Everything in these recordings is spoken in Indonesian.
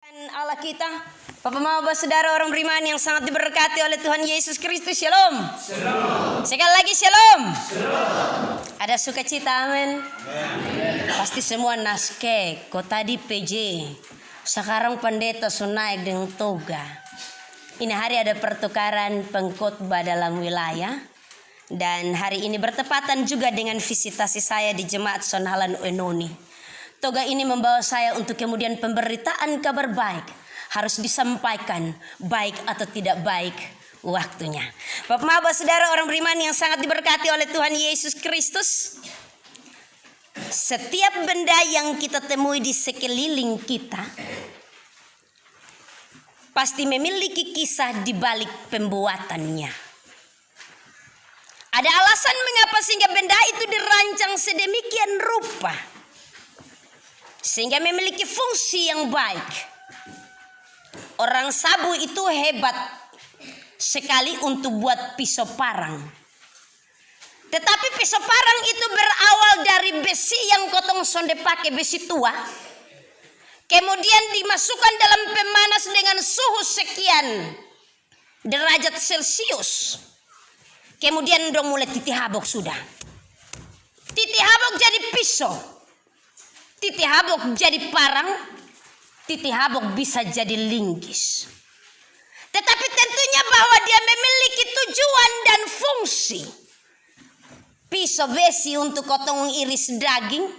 Allah kita, Bapak Mama Saudara orang beriman yang sangat diberkati oleh Tuhan Yesus Kristus. Shalom. Shalom. Sekali lagi shalom. Shalom. Ada sukacita, amin. Pasti semua naske, kok tadi PJ, sekarang pendeta so naik dengan toga. Ini hari ada pertukaran pengkhotbah dalam wilayah. Dan hari ini bertepatan juga dengan visitasi saya di Jemaat Sonhalan Enoni. Toga ini membawa saya untuk kemudian pemberitaan kabar baik. Harus disampaikan baik atau tidak baik waktunya. Bapak Saudara orang beriman yang sangat diberkati oleh Tuhan Yesus Kristus. Setiap benda yang kita temui di sekeliling kita pasti memiliki kisah di balik pembuatannya. Ada alasan mengapa sehingga benda itu dirancang sedemikian rupa, sehingga memiliki fungsi yang baik. Orang sabu itu hebat sekali untuk buat pisau parang. Tetapi pisau parang itu berawal dari besi yang kotong sonde pakai, besi tua. Kemudian dimasukkan dalam pemanas dengan suhu sekian derajat Celcius. Kemudian dong mulai titi habok sudah. Titi habok jadi pisau. Titi habok jadi parang. Titi habok bisa jadi linggis. Tetapi tentunya bahwa dia memiliki tujuan dan fungsi. Pisau besi untuk kotong iris daging.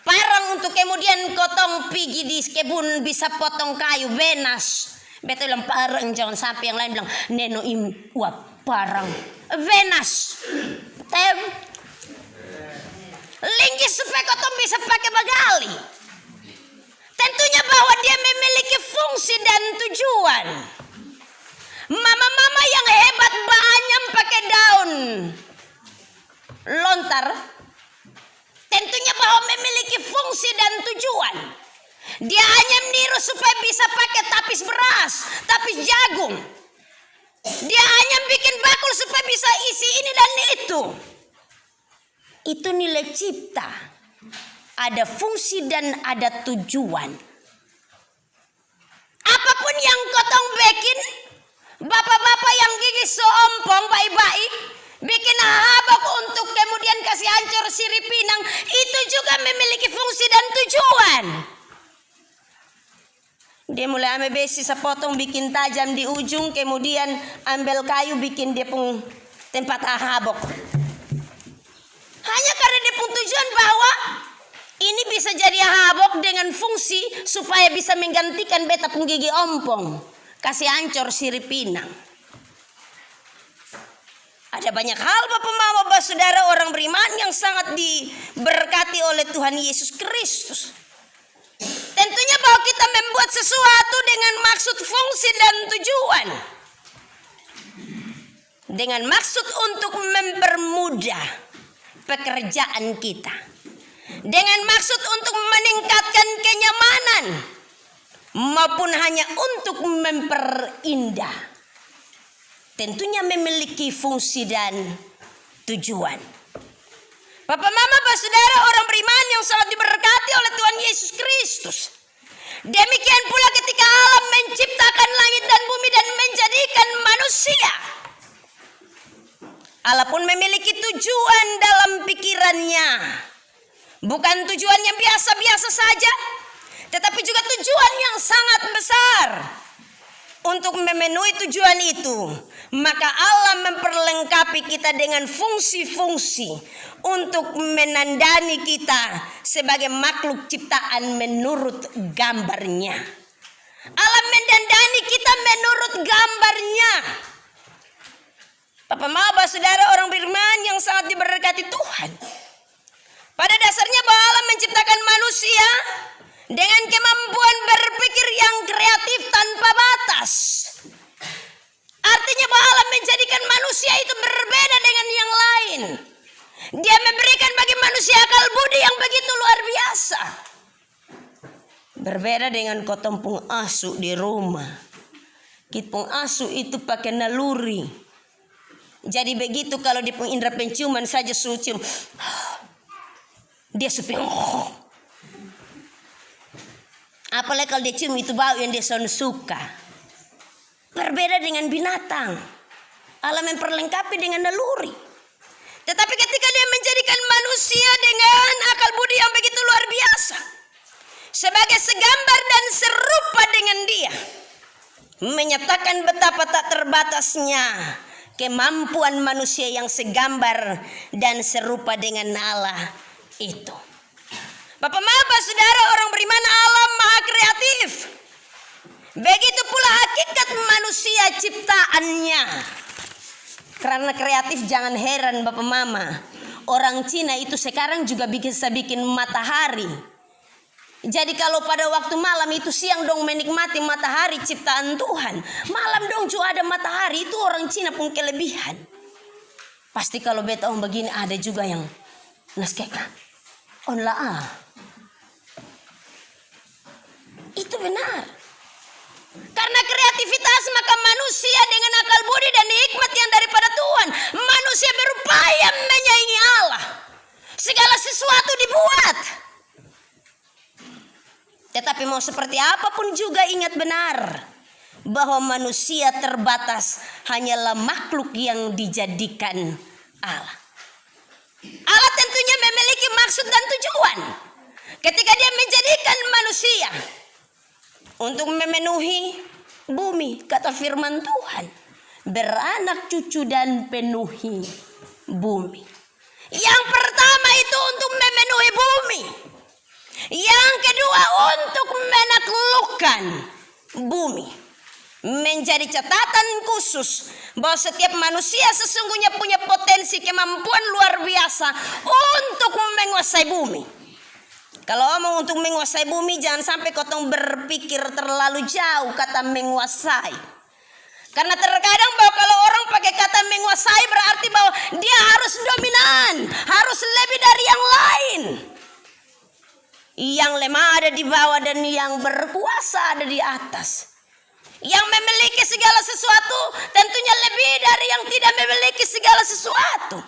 Parang untuk kemudian kotong pergi di kebun bisa potong kayu, venas. Betul bilang parang, jangan sampai yang lain bilang neno wah parang. Venas. Linggis supaya kotong bisa pakai bagali. Tentunya bahwa dia memiliki fungsi dan tujuan. Mama-mama yang hebat banyak pakai daun lontar. Tentunya bahwa memiliki fungsi dan tujuan. Dia hanya meniru supaya bisa pakai tapis beras, tapis jagung. Dia hanya bikin bakul supaya bisa isi ini dan itu. Itu nilai cipta. Ada fungsi dan ada tujuan. Apapun yang kotong bikin, bapak-bapak yang gigi seompong baik-baik, bikin habak untuk kemudian kasih hancur sirip pinang, itu juga memiliki fungsi dan tujuan. Dia mulai ambil besi sepotong bikin tajam di ujung, kemudian ambil kayu bikin dia pun tempat habak. Hanya karena dia pun tujuan bahwa ini bisa jadi habok dengan fungsi supaya bisa menggantikan beta pun gigi ompong, kasih hancur sirip pinang. Ada banyak hal Bapak Mama Saudara orang beriman yang sangat diberkati oleh Tuhan Yesus Kristus. Tentunya bahwa kita membuat sesuatu dengan maksud fungsi dan tujuan. Dengan maksud untuk mempermudah pekerjaan kita. Dengan maksud untuk meningkatkan kenyamanan. Maupun hanya untuk memperindah. Tentunya memiliki fungsi dan tujuan. Bapak Mama Saudara orang beriman yang sangat diberkati oleh Tuhan Yesus Kristus. Demikian pula ketika Allah menciptakan langit dan bumi dan menjadikan manusia. Allah pun memiliki tujuan dalam pikirannya. Bukan tujuan yang biasa-biasa saja, tetapi juga tujuan yang sangat besar. Untuk memenuhi tujuan itu, maka Allah memperlengkapi kita dengan fungsi-fungsi untuk menandani kita sebagai makhluk ciptaan menurut gambarnya. Allah menandani kita menurut gambarnya. Bapak Mama Saudara orang beriman yang sangat diberkati Tuhan. Pada dasarnya bahwa Allah menciptakan manusia dengan kemampuan berpikir yang kreatif tanpa batas. Artinya bahwa Allah menjadikan manusia itu berbeda dengan yang lain. Dia memberikan bagi manusia akal budi yang begitu luar biasa. Berbeda dengan kotompung asu di rumah. Kitpung asu itu pakai naluri. Jadi begitu kalau di indera penciuman saja cium, dia supaya Apalagi kalau dia cium itu bau yang dia suka. Berbeda dengan binatang. Allah memperlengkapi dengan naluri. Tetapi ketika dia menjadikan manusia dengan akal budi yang begitu luar biasa, sebagai segambar dan serupa dengan dia, menyatakan betapa tak terbatasnya kemampuan manusia yang segambar dan serupa dengan Allah itu. Bapak, Bapak, saudara, orang beriman, Allah maha kreatif. Begitu pula hakikat manusia ciptaannya. Karena kreatif, jangan heran Bapak Mama, orang Cina itu sekarang juga bisa bikin matahari. Jadi kalau pada waktu malam itu siang dong menikmati matahari ciptaan Tuhan, malam dong juga ada matahari. Itu orang Cina pun kelebihan. Pasti kalau beta begini ada juga yang naskeka onlah. Itu benar. Karena kreativitas maka manusia dengan akal budi dan hikmat yang daripada Tuhan, manusia berupaya menyaingi Allah. Segala sesuatu dibuat. Tetapi mau seperti apapun juga ingat benar bahwa manusia terbatas, hanyalah makhluk yang dijadikan Allah. Allah tentunya memiliki maksud dan tujuan ketika dia menjadikan manusia untuk memenuhi bumi. Kata firman Tuhan, beranak cucu dan penuhi bumi. Yang pertama itu untuk memenuhi bumi. Yang kedua untuk menaklukkan bumi. Menjadi catatan khusus bahwa setiap manusia sesungguhnya punya potensi kemampuan luar biasa untuk menguasai bumi. Kalau omong untuk menguasai bumi, jangan sampai kotong berpikir terlalu jauh kata menguasai. Karena terkadang bahwa kalau orang pakai kata menguasai berarti bahwa dia harus dominan, harus lebih dari yang lain. Yang lemah ada di bawah dan yang berkuasa ada di atas. Yang memiliki segala sesuatu tentunya lebih dari yang tidak memiliki segala sesuatu.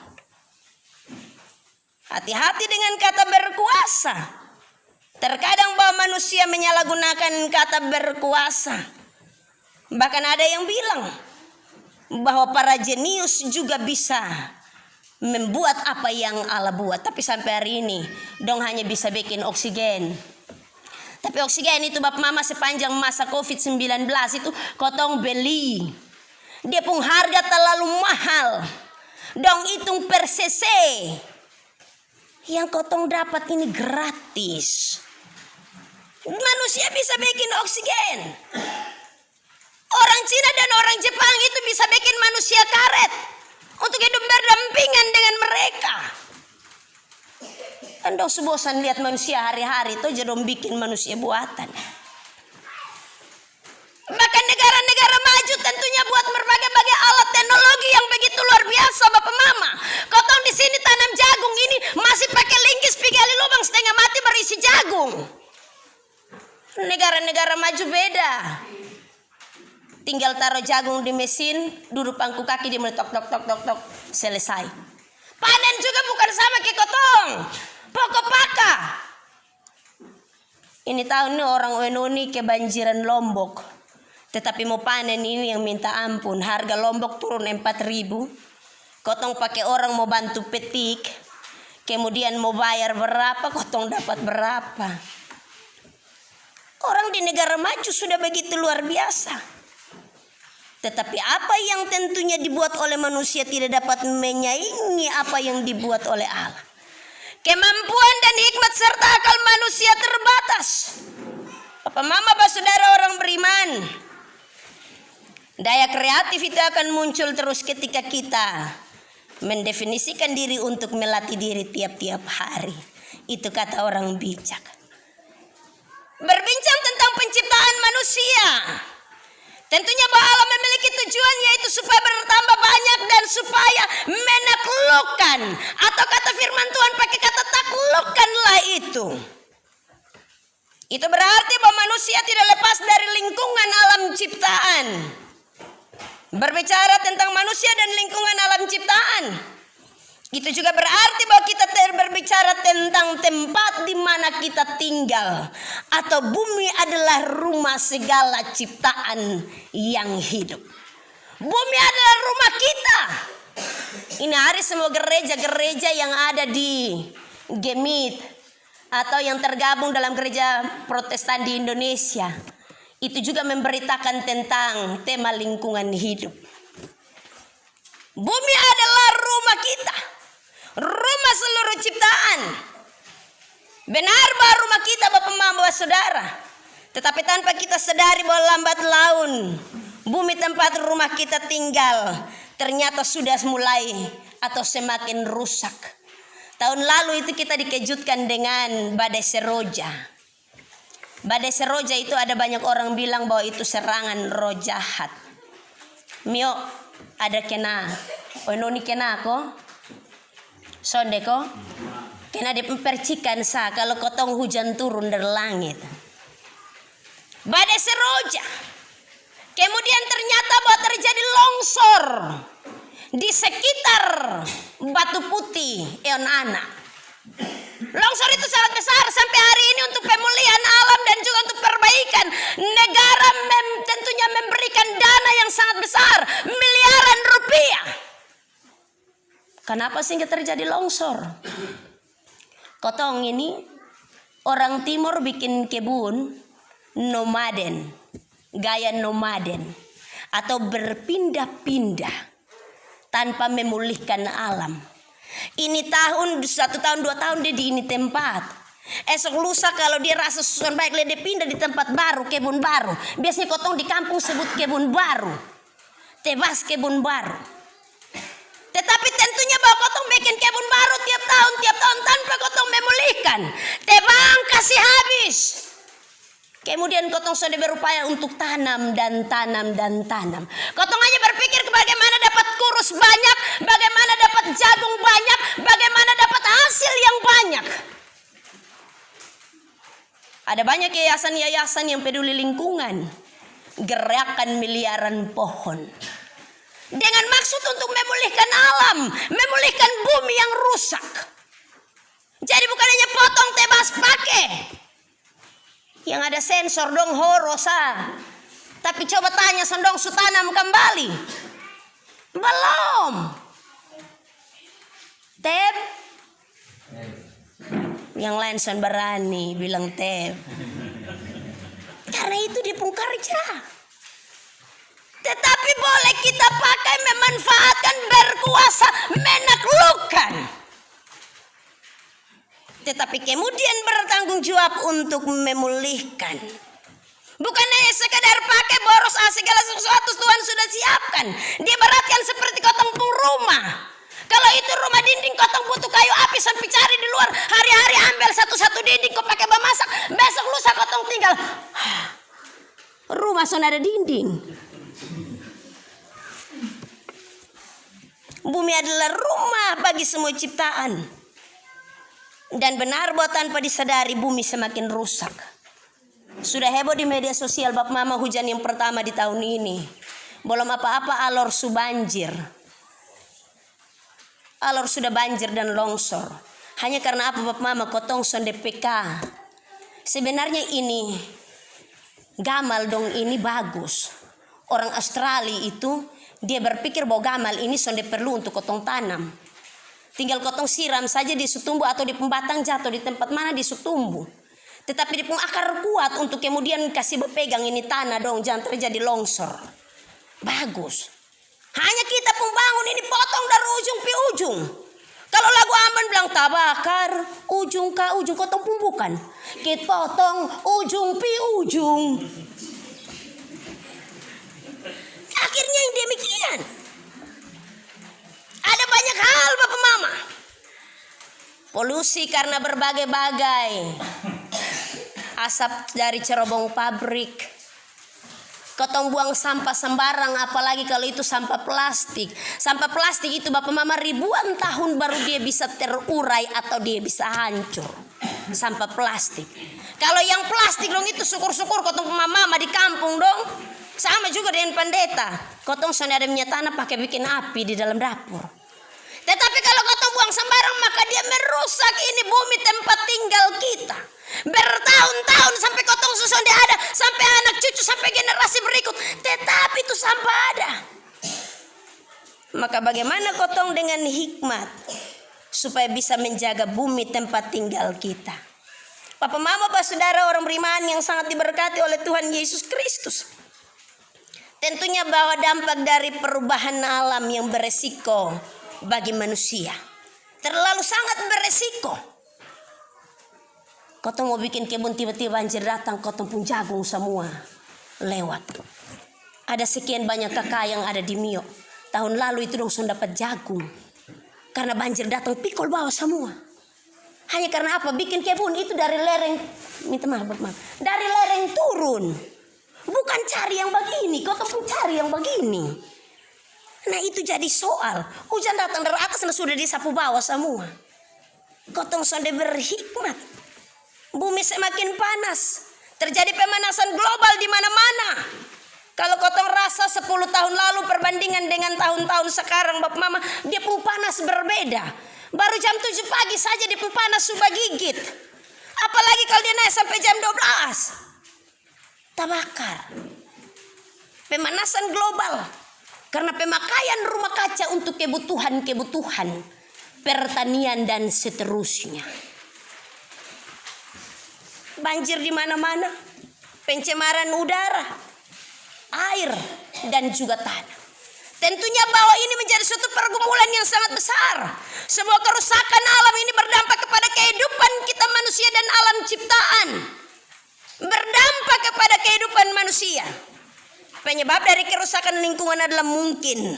Hati-hati dengan kata berkuasa. Terkadang bahwa manusia menyalahgunakan kata berkuasa. Bahkan ada yang bilang bahwa para jenius juga bisa membuat apa yang Allah buat. Tapi sampai hari ini dong hanya bisa bikin oksigen. Tapi oksigen itu Bapak Mama sepanjang masa COVID-19 itu kotong beli. Dia pun harga terlalu mahal. Dong hitung per cc. Yang kotong dapat ini gratis. Manusia bisa bikin oksigen. Orang Cina dan orang Jepang itu bisa bikin manusia karet untuk hidup berdampingan dengan mereka. Anda bosan lihat manusia hari-hari itu jadi bikin manusia buatan. Bahkan negara-negara maju tentunya buat berbagai-bagai alat teknologi yang begitu luar biasa Bapak Mama. Kotong di sini tanam jagung ini masih pakai linggis gali lubang setengah mati berisi jagung. Negara-negara maju beda. Tinggal taruh jagung di mesin, duduk pangku kaki dia mulai tok tok tok tok tok, selesai. Panen juga bukan sama kayak kotong. Pokok paka. Ini tahun ini orang Wenoni kebanjiran Lombok. Tetapi mau panen ini yang minta ampun. Harga Lombok turun 4.000. Kotong pakai orang mau bantu petik. Kemudian mau bayar berapa, kotong dapat berapa. Orang di negara maju sudah begitu luar biasa. Tetapi apa yang tentunya dibuat oleh manusia tidak dapat menyaingi apa yang dibuat oleh Allah. Kemampuan dan hikmat serta akal manusia terbatas. Bapak Mama, Bapak Saudara orang beriman. Daya kreatif itu akan muncul terus ketika kita mendefinisikan diri untuk melatih diri tiap-tiap hari. Itu kata orang bijak. Berbincang tentang penciptaan manusia. Tentunya bahwa Allah memiliki tujuan yaitu supaya bertambah banyak dan supaya menaklukkan. Atau kata firman Tuhan pakai kata taklukkanlah itu. Itu berarti bahwa manusia tidak lepas dari lingkungan alam ciptaan. Berbicara tentang manusia dan lingkungan alam ciptaan, itu juga berarti bahwa kita berbicara tentang tempat di mana kita tinggal, atau bumi adalah rumah segala ciptaan yang hidup. Bumi adalah rumah kita. Ini hari semua gereja-gereja yang ada di Gemit atau yang tergabung dalam gereja Protestan di Indonesia itu juga memberitakan tentang tema lingkungan hidup. Bumi adalah rumah kita, rumah seluruh ciptaan. Benar bahwa rumah kita Bapak Mama Saudara, tetapi tanpa kita sadari bahwa lambat laun bumi tempat rumah kita tinggal ternyata sudah mulai atau semakin rusak. Tahun lalu itu kita dikejutkan dengan badai seroja. Badai seroja itu ada banyak orang bilang bahwa itu serangan roh jahat. Mio ada kena, noni kena ko, sonde ko, kena dipercikan sa kalau kotong hujan turun dari langit. Badai seroja. Kemudian ternyata bahwa terjadi longsor di sekitar Batu Putih, Eonana. Longsor itu sangat besar sampai hari ini untuk pemulihan alam dan juga untuk perbaikan. Negara tentunya memberikan dana yang sangat besar, miliaran rupiah. Kenapa sehingga terjadi longsor? Kotong ini orang timur bikin kebun nomaden, gaya nomaden atau berpindah-pindah tanpa memulihkan alam. Ini tahun 1 tahun 2 tahun dia di ini tempat. Esok lusa kalau dia rasa susun baik dia pindah di tempat baru, kebun baru. Biasanya kotong di kampung sebut kebun baru, tebas kebun baru. Tetapi tentunya bahwa kotong bikin kebun baru tiap tahun tanpa kotong memulihkan. Tebang kasih habis. Kemudian kotong sudah berupaya untuk tanam dan tanam dan tanam. Kotong hanya berpikir bagaimana dapat kurus banyak, bagaimana dapat jagung banyak, bagaimana dapat hasil yang banyak. Ada banyak yayasan-yayasan yang peduli lingkungan, gerakan miliaran pohon dengan maksud untuk memulihkan alam, memulihkan bumi yang rusak. Jadi bukan hanya potong tebas pakai yang ada sensor dong horosa. Tapi coba tanya sondong su tanam kembali. Belum. Teb. Yang lain son berani bilang teb. Karena itu dia pun kerja. Tetapi boleh kita pakai, memanfaatkan, berkuasa, menaklukkan. Tetapi kemudian bertanggung jawab untuk memulihkan. Bukan hanya sekedar pakai boros segala sesuatu Tuhan sudah siapkan. Diibaratkan seperti kotong pun rumah. Kalau itu rumah dinding kotong butuh kayu api sampai cari di luar. Hari-hari ambil satu-satu dinding kau pakai memasak. Besok lusa kotong tinggal. Rumah son ada dinding. Bumi adalah rumah bagi semua ciptaan. Dan benar bahwa tanpa disadari bumi semakin rusak. Sudah heboh di media sosial Bapak Mama hujan yang pertama di tahun ini. Belum apa-apa alor su banjir. Alor sudah banjir dan longsor. Hanya karena apa Bapak Mama kotong son DPK. Sebenarnya ini gamal dong, ini bagus. Orang Australia itu dia berpikir bahwa gamal ini son perlu untuk kotong tanam. Tinggal kotong siram saja di sutumbu atau di pembatang jatuh di tempat mana di sutumbu. Tetapi di akar kuat untuk kemudian kasih berpegang ini tanah dong, jangan terjadi longsor. Bagus. Hanya kita pembangun ini potong dari ujung pi ujung. Kalau lagu aman bilang tabakar ujung ke ujung, kotong pumbukan. Kita potong ujung pi ujung. Akhirnya yang demikian. Ada banyak hal Bapak Mama. Polusi karena berbagai-bagai. Asap dari cerobong pabrik. Kotong buang sampah sembarang, apalagi kalau itu sampah plastik. Sampah plastik itu Bapak Mama ribuan tahun baru dia bisa terurai atau dia bisa hancur. Sampah plastik. Kalau yang plastik dong itu syukur-syukur kotong mama di kampung dong. Sama juga dengan pendeta. Kotong sana ada minyak tanah pakai bikin api di dalam dapur. Tetapi kalau kotong buang buang sembarang, maka dia merusak ini bumi tempat tinggal kita. Bertahun-tahun sampai kotong susun dia ada, sampai anak cucu, sampai generasi berikut, tetapi itu sampah ada. Maka bagaimana kotong dengan hikmat supaya bisa menjaga bumi tempat tinggal kita? Papa mama, Pak saudara, orang beriman yang sangat diberkati oleh Tuhan Yesus Kristus. Tentunya bahwa dampak dari perubahan alam yang beresiko bagi manusia. Terlalu sangat beresiko. Kotong mau bikin kebun, tiba-tiba banjir datang, kotong pun jagung semua lewat. Ada sekian banyak kakak yang ada di Mio. Tahun lalu itu dong sudah dapat jagung. Karena banjir datang, pikul bawa semua. Hanya karena apa? Bikin kebun itu dari lereng, minta maaf, dari lereng turun. Bukan cari yang begini, kotong pun cari yang begini. Nah itu jadi soal. Hujan datang dari atas dan sudah disapu bawah semua. Kotong sudah berhikmat. Bumi semakin panas. Terjadi pemanasan global di mana-mana. Kalau kotong rasa 10 tahun lalu perbandingan dengan tahun-tahun sekarang, Bapak Mama, dia pun panas berbeda. Baru jam 7 pagi saja dia pun panas sudah gigit. Apalagi kalau dia naik sampai jam 12. Tabakar. Pemanasan global. Karena pemakaian rumah kaca untuk kebutuhan pertanian dan seterusnya. Banjir di mana-mana, pencemaran udara, air, dan juga tanah. Tentunya bahwa ini menjadi suatu pergumulan yang sangat besar. Sebuah kerusakan alam ini berdampak kepada kehidupan kita manusia dan alam ciptaan. Berdampak kepada kehidupan manusia. Penyebab dari kerusakan lingkungan adalah mungkin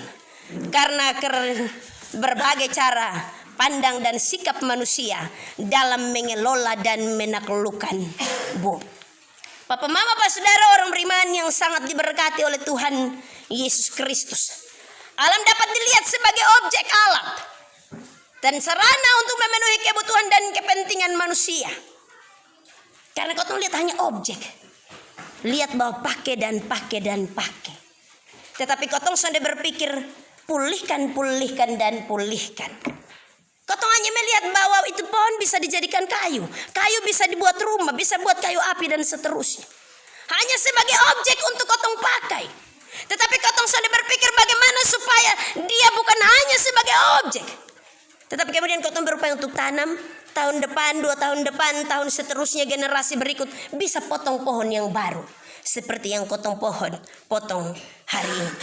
karena berbagai cara pandang dan sikap manusia dalam mengelola dan menaklukkan bumi. Papa mama, Pak saudara, orang beriman yang sangat diberkati oleh Tuhan Yesus Kristus. Alam dapat dilihat sebagai objek alat dan sarana untuk memenuhi kebutuhan dan kepentingan manusia. Karena kau lihat hanya objek. Lihat bahwa pakai. Tetapi kotong sudah berpikir pulihkan. Kotong hanya melihat bahwa itu pohon bisa dijadikan kayu. Kayu bisa dibuat rumah, bisa buat kayu api dan seterusnya. Hanya sebagai objek untuk kotong pakai. Tetapi kotong sudah berpikir bagaimana supaya dia bukan hanya sebagai objek. Tetapi kemudian kotong berupaya untuk tanam. Tahun depan, 2 tahun depan, tahun seterusnya, generasi berikut bisa potong pohon yang baru. Seperti yang kotong potong hari ini.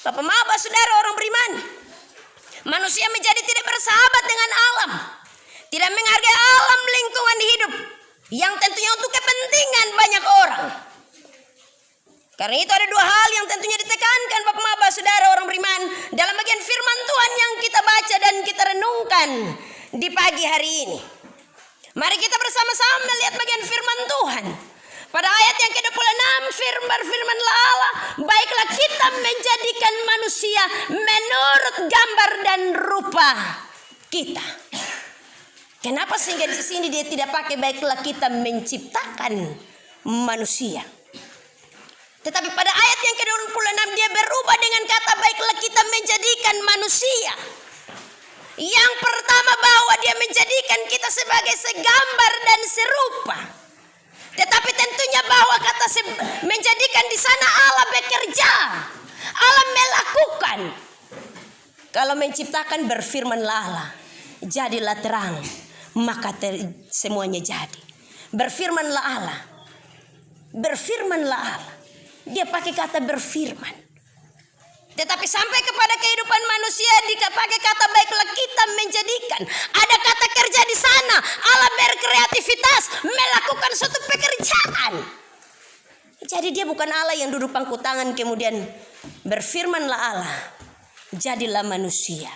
Bapak Bapak saudara orang beriman. Manusia menjadi tidak bersahabat dengan alam. Tidak menghargai alam lingkungan hidup. Yang tentunya untuk kepentingan banyak orang. Karena itu ada 2 hal yang tentunya ditekankan Bapak Bapak saudara orang beriman. Dalam bagian firman Tuhan yang kita baca dan kita renungkan di pagi hari ini. Mari kita bersama-sama melihat bagian firman Tuhan. Pada ayat yang ke-26 firman-firmanlah Allah, baiklah kita menjadikan manusia menurut gambar dan rupa kita. Kenapa sehingga di sini dia tidak pakai baiklah kita menciptakan manusia. Tetapi pada ayat yang ke-26 dia berubah dengan kata baiklah kita menjadikan manusia. Yang pertama bahwa dia menjadikan kita sebagai segambar dan serupa. Tetapi tentunya bahwa kata menjadikan di sana Allah bekerja. Allah melakukan. Kalau menciptakan berfirmanlah Allah. Jadilah terang. Maka semuanya jadi. Berfirmanlah Allah. Berfirmanlah Allah. Dia pakai kata berfirman. Tetapi sampai kepada kehidupan manusia dipakai kata baiklah kita menjadikan. Ada kata kerja di sana. Allah berkreativitas melakukan suatu pekerjaan. Jadi dia bukan Allah yang duduk pangku tangan kemudian berfirmanlah Allah. Jadilah manusia.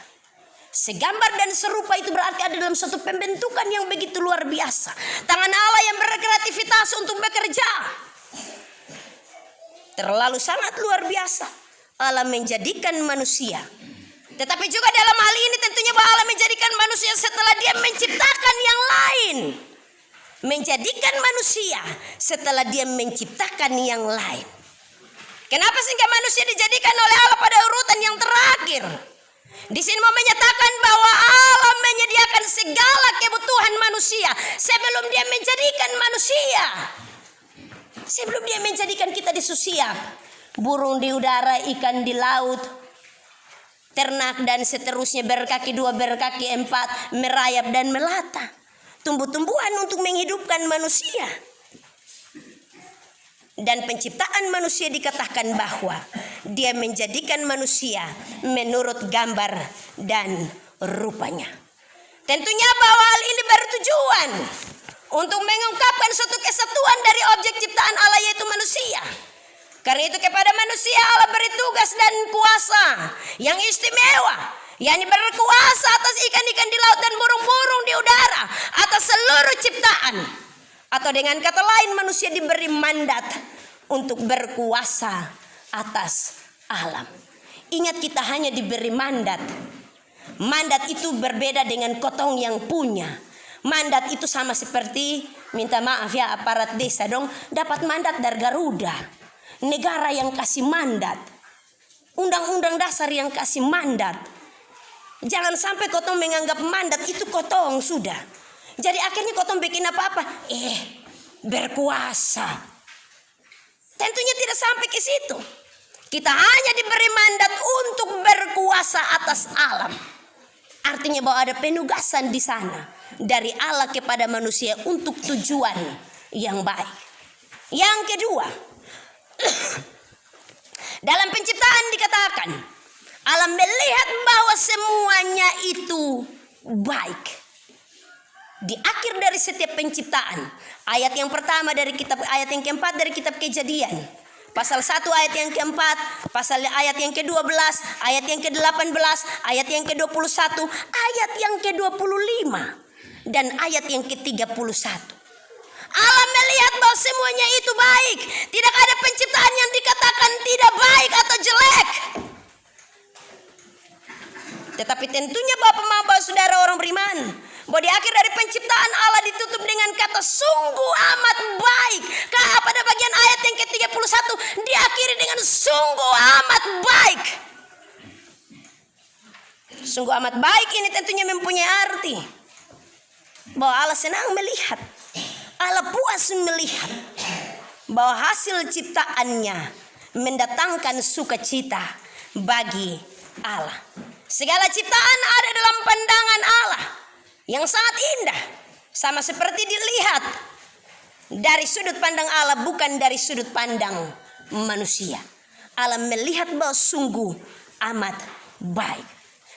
Segambar dan serupa itu berarti ada dalam suatu pembentukan yang begitu luar biasa. Tangan Allah yang berkreativitas untuk bekerja. Terlalu sangat luar biasa. Allah menjadikan manusia. Tetapi juga dalam hal ini tentunya bahwa Allah menjadikan manusia setelah dia menciptakan yang lain. Menjadikan manusia setelah dia menciptakan yang lain. Kenapa sehingga manusia dijadikan oleh Allah pada urutan yang terakhir? Di sini mau menyatakan bahwa Allah menyediakan segala kebutuhan manusia sebelum dia menjadikan manusia. Sebelum dia menjadikan kita di susiap. Burung di udara, ikan di laut, ternak dan seterusnya, berkaki dua, berkaki empat, merayap dan melata. Tumbuh-tumbuhan untuk menghidupkan manusia. Dan penciptaan manusia dikatakan bahwa dia menjadikan manusia menurut gambar dan rupanya. Tentunya bahwa hal ini bertujuan untuk mengungkapkan suatu kesatuan dari objek ciptaan Allah, yaitu manusia. Karena itu kepada manusia Allah beri tugas dan kuasa yang istimewa, yakni berkuasa atas ikan-ikan di laut dan burung-burung di udara, atas seluruh ciptaan. Atau dengan kata lain, manusia diberi mandat untuk berkuasa atas alam. Ingat, kita hanya diberi mandat. Mandat itu berbeda dengan kotong yang punya. Mandat itu sama seperti, minta maaf ya aparat desa dong, dapat mandat dari Garuda. Negara yang kasih mandat. Undang-undang dasar yang kasih mandat. Jangan sampai kotong menganggap mandat itu kotong sudah. Jadi akhirnya kotong bikin apa-apa, berkuasa. Tentunya tidak sampai ke situ. Kita hanya diberi mandat untuk berkuasa atas alam. Artinya bahwa ada penugasan di sana dari Allah kepada manusia untuk tujuan yang baik. Yang kedua, dalam penciptaan dikatakan Allah melihat bahwa semuanya itu baik. Di akhir dari setiap penciptaan, ayat yang pertama dari kitab, ayat yang keempat dari kitab Kejadian, pasal 1 ayat yang keempat, pasal ayat yang ke-12, ayat yang ke-18, ayat yang ke-21, ayat yang ke-25, dan ayat yang ke-31. Allah melihat bahwa semuanya itu baik. Tidak ada penciptaan yang dikatakan tidak baik atau jelek. Tetapi tentunya Bapak Saudara orang beriman, bahwa di akhir dari penciptaan Allah ditutup dengan kata sungguh amat baik. Pada bagian ayat yang ke-31 diakhiri dengan sungguh amat baik. Sungguh amat baik ini tentunya mempunyai arti bahwa Allah senang melihat, Allah puas melihat bahwa hasil ciptaannya mendatangkan sukacita bagi Allah. Segala ciptaan ada dalam pandangan Allah yang sangat indah, sama seperti dilihat dari sudut pandang Allah, bukan dari sudut pandang manusia. Allah melihat bahwa sungguh amat baik.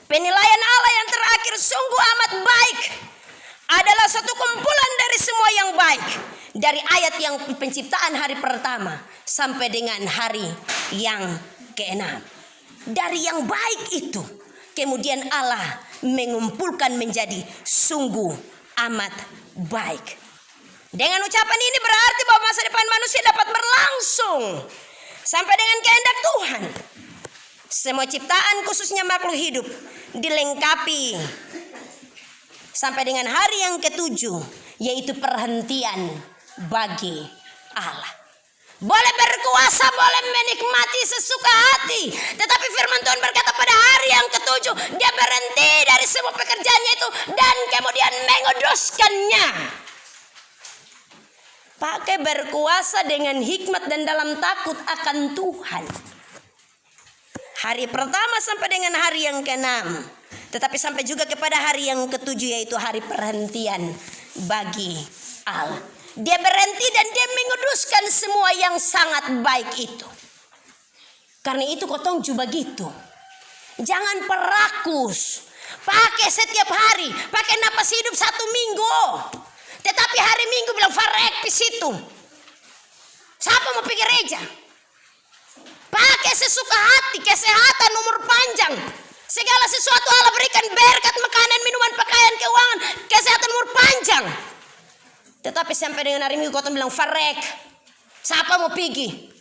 Penilaian Allah yang terakhir sungguh amat baik adalah satu kumpulan dari semua yang baik, dari ayat yang penciptaan hari pertama sampai dengan hari yang ke-6. Dari yang baik itu kemudian Allah mengumpulkan menjadi sungguh amat baik. Dengan ucapan ini berarti bahwa masa depan manusia dapat berlangsung sampai dengan kehendak Tuhan. Semua ciptaan khususnya makhluk hidup dilengkapi sampai dengan hari yang ke-7, yaitu perhentian bagi Allah. Boleh berkuasa, boleh menikmati sesuka hati. Tetapi firman Tuhan berkata pada hari yang ke-7 dia berhenti dari semua pekerjaannya itu dan kemudian menguduskannya. Pakai berkuasa dengan hikmat dan dalam takut akan Tuhan. Hari pertama sampai dengan hari yang ke-6. Tetapi sampai juga kepada hari yang ke-7, yaitu hari perhentian bagi Allah. Dia berhenti dan dia menguduskan semua yang sangat baik itu. Karena itu kotong juga gitu. Jangan perakus. Pakai setiap hari. Pakai napas hidup 1 minggu. Tetapi hari Minggu bilang farek di situ. Siapa mau pergi gereja? Pakai sesuka hati. Kesehatan, umur panjang. Segala sesuatu Allah berikan, berkat, makanan, minuman, pakaian, keuangan, kesehatan, umur panjang. Tetapi sampai dengan hari Minggu kotong bilang farek. Siapa mau pergi?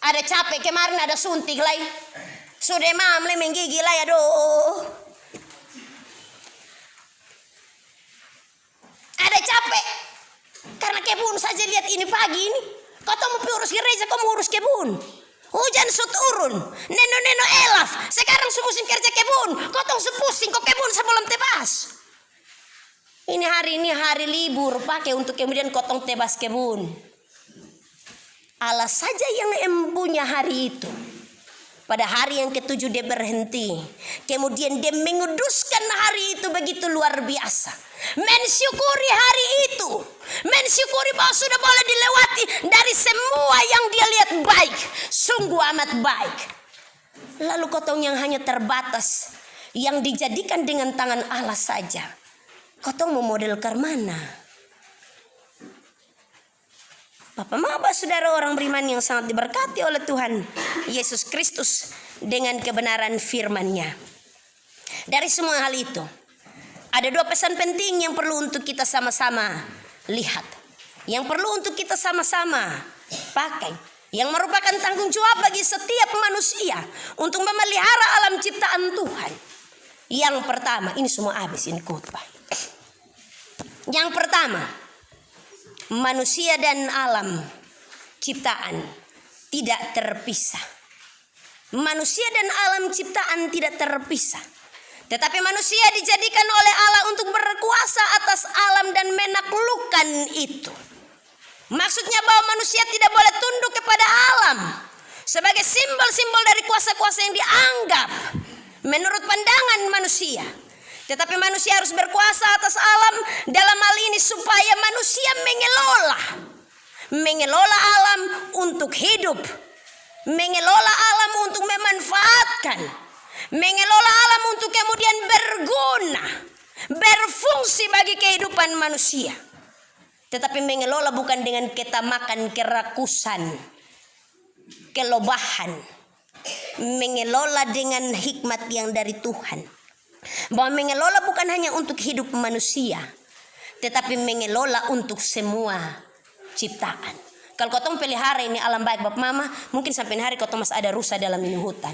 Ada capek kemarin, ada suntik lagi. Sudah mam le menggigi lah, aduh. Ada capek. Karena kebun saja lihat ini pagi ini. Kau mau urus gereja, kau mau urus kebun. Hujan so turun, neno-neno elaf. Sekarang musim kerja kebun, kotong sepusing kok kebun sebelum tebas. Ini hari libur, pakai untuk kemudian kotong tebas kebun. Allah saja yang empunya hari itu. Pada hari yang ke-7 dia berhenti. Kemudian dia menguduskan hari itu begitu luar biasa. Mensyukuri hari itu. Mensyukuri bahwa sudah boleh dilewati dari semua yang dia lihat baik. Sungguh amat baik. Lalu kotong yang hanya terbatas, yang dijadikan dengan tangan Allah saja, kotong mau model ke mana? Bapak Maba, saudara orang beriman yang sangat diberkati oleh Tuhan Yesus Kristus dengan kebenaran firman-Nya. Dari semua hal itu, ada 2 pesan penting yang perlu untuk kita sama-sama lihat. Yang perlu untuk kita sama-sama pakai. Yang merupakan tanggung jawab bagi setiap manusia untuk memelihara alam ciptaan Tuhan. Yang pertama, ini semua habis, ini khotbah. Yang pertama, manusia dan alam ciptaan tidak terpisah. Manusia dan alam ciptaan tidak terpisah. Tetapi manusia dijadikan oleh Allah untuk berkuasa atas alam dan menaklukkan itu. Maksudnya bahwa manusia tidak boleh tunduk kepada alam sebagai simbol-simbol dari kuasa-kuasa yang dianggap menurut pandangan manusia. Tetapi manusia harus berkuasa atas alam dalam hal ini supaya manusia mengelola alam untuk hidup, mengelola alam untuk memanfaatkan, mengelola alam untuk kemudian berguna, berfungsi bagi kehidupan manusia. Tetapi mengelola bukan dengan ketamakan, kerakusan, kelobahan. Mengelola dengan hikmat yang dari Tuhan. Bahwa mengelola bukan hanya untuk hidup manusia, tetapi mengelola untuk semua ciptaan. Kalau kotong pelihara ini alam baik Bapak Mama, mungkin sampai hari kotong masih ada rusa dalam ini hutan.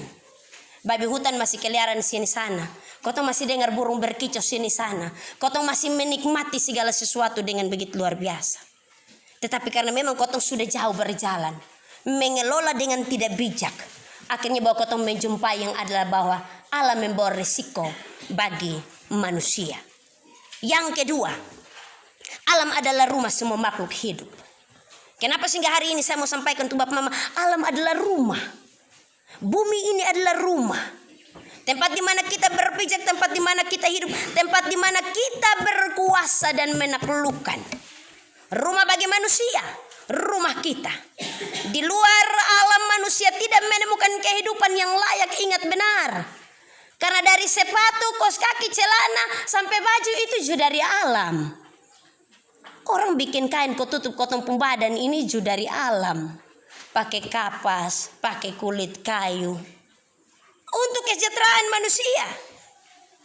Babi hutan masih keliaran sini sana. Kotong masih dengar burung berkicau sini sana. Kotong masih menikmati segala sesuatu dengan begitu luar biasa. Tetapi karena memang kotong sudah jauh berjalan, mengelola dengan tidak bijak, akhirnya bahwa kotong menjumpai yang adalah bahwa alam membawa risiko bagi manusia. Yang kedua, alam adalah rumah semua makhluk hidup. Kenapa sehingga hari ini saya mau sampaikan untuk Bapak Mama, alam adalah rumah. Bumi ini adalah rumah. Tempat di mana kita berpijak, tempat di mana kita hidup, tempat di mana kita berkuasa dan menaklukkan. Rumah bagi manusia, rumah kita. Di luar alam manusia tidak menemukan kehidupan yang layak, ingat benar. Karena dari sepatu, kaos kaki, celana, sampai baju itu juga dari alam. Orang bikin kain kau tutup kotong pembadan ini juga dari alam. Pakai kapas, pakai kulit kayu. Untuk kesejahteraan manusia.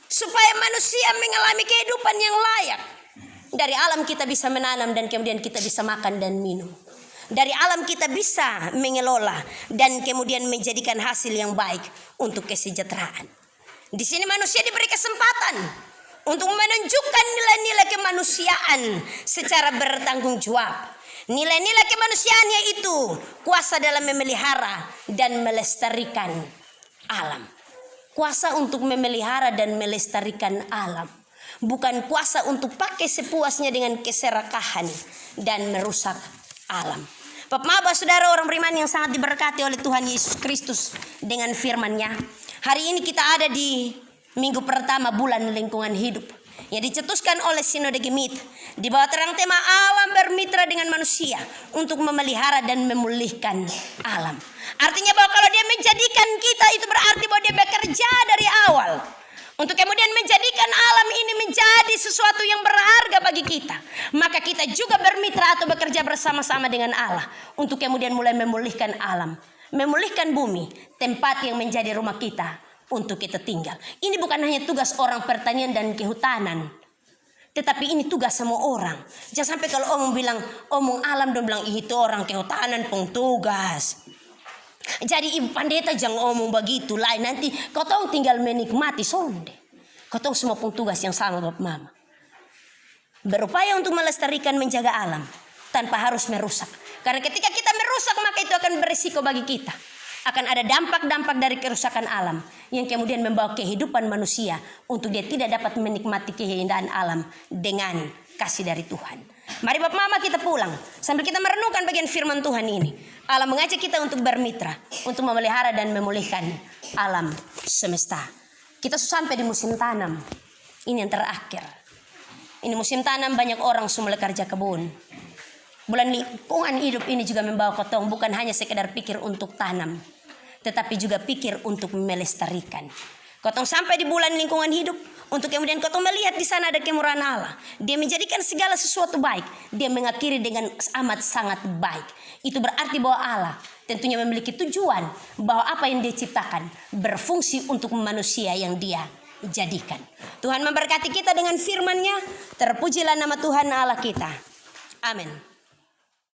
Supaya manusia mengalami kehidupan yang layak. Dari alam kita bisa menanam dan kemudian kita bisa makan dan minum. Dari alam kita bisa mengelola dan kemudian menjadikan hasil yang baik untuk kesejahteraan. Di sini manusia diberi kesempatan untuk menunjukkan nilai-nilai kemanusiaan secara bertanggung jawab. Nilai-nilai kemanusiaannya itu kuasa dalam memelihara dan melestarikan alam. Kuasa untuk memelihara dan melestarikan alam. Bukan kuasa untuk pakai sepuasnya dengan keserakahan dan merusak alam. Bapak Maba, saudara orang beriman yang sangat diberkati oleh Tuhan Yesus Kristus dengan firman-Nya. Hari ini kita ada di minggu pertama bulan lingkungan hidup yang dicetuskan oleh Sinode Gemit di bawah terang tema alam bermitra dengan manusia untuk memelihara dan memulihkan alam. Artinya bahwa kalau dia menjadikan kita, itu berarti bahwa dia bekerja dari awal untuk kemudian menjadikan alam ini menjadi sesuatu yang berharga bagi kita. Maka kita juga bermitra atau bekerja bersama-sama dengan Allah untuk kemudian mulai memulihkan alam, memulihkan bumi, tempat yang menjadi rumah kita untuk kita tinggal. Ini bukan hanya tugas orang pertanian dan kehutanan, tetapi ini tugas semua orang. Jangan sampai kalau omong alam dan bilang itu orang kehutanan pun tugas. Jadi ibu pendeta jangan omong begitu lah. Nanti kau tahu tinggal menikmati sonde. Kau tahu semua pun tugas yang sama Bapak Mama. Berupaya untuk melestarikan, menjaga alam tanpa harus merusak. Karena ketika kita merusak maka itu akan berisiko bagi kita. akan ada dampak-dampak dari kerusakan alam yang kemudian membawa kehidupan manusia untuk dia tidak dapat menikmati keindahan alam dengan kasih dari Tuhan. Mari Bapak Mama kita pulang sambil kita merenungkan bagian firman Tuhan ini. Allah mengajak kita untuk bermitra, untuk memelihara dan memulihkan alam semesta. Kita sampai di musim tanam. Ini yang terakhir. Ini musim tanam, banyak orang mulai kerja kebun. Bulan lingkungan hidup ini juga membawa kotong bukan hanya sekedar pikir untuk tanam, tetapi juga pikir untuk melestarikan. Kotong sampai di bulan lingkungan hidup untuk kemudian kotong melihat di sana ada kemurahan Allah. Dia menjadikan segala sesuatu baik. Dia mengakhiri dengan amat sangat baik. Itu berarti bahwa Allah tentunya memiliki tujuan bahwa apa yang dia ciptakan berfungsi untuk manusia yang dia jadikan. Tuhan memberkati kita dengan firman-Nya. Terpujilah nama Tuhan Allah kita. Amin.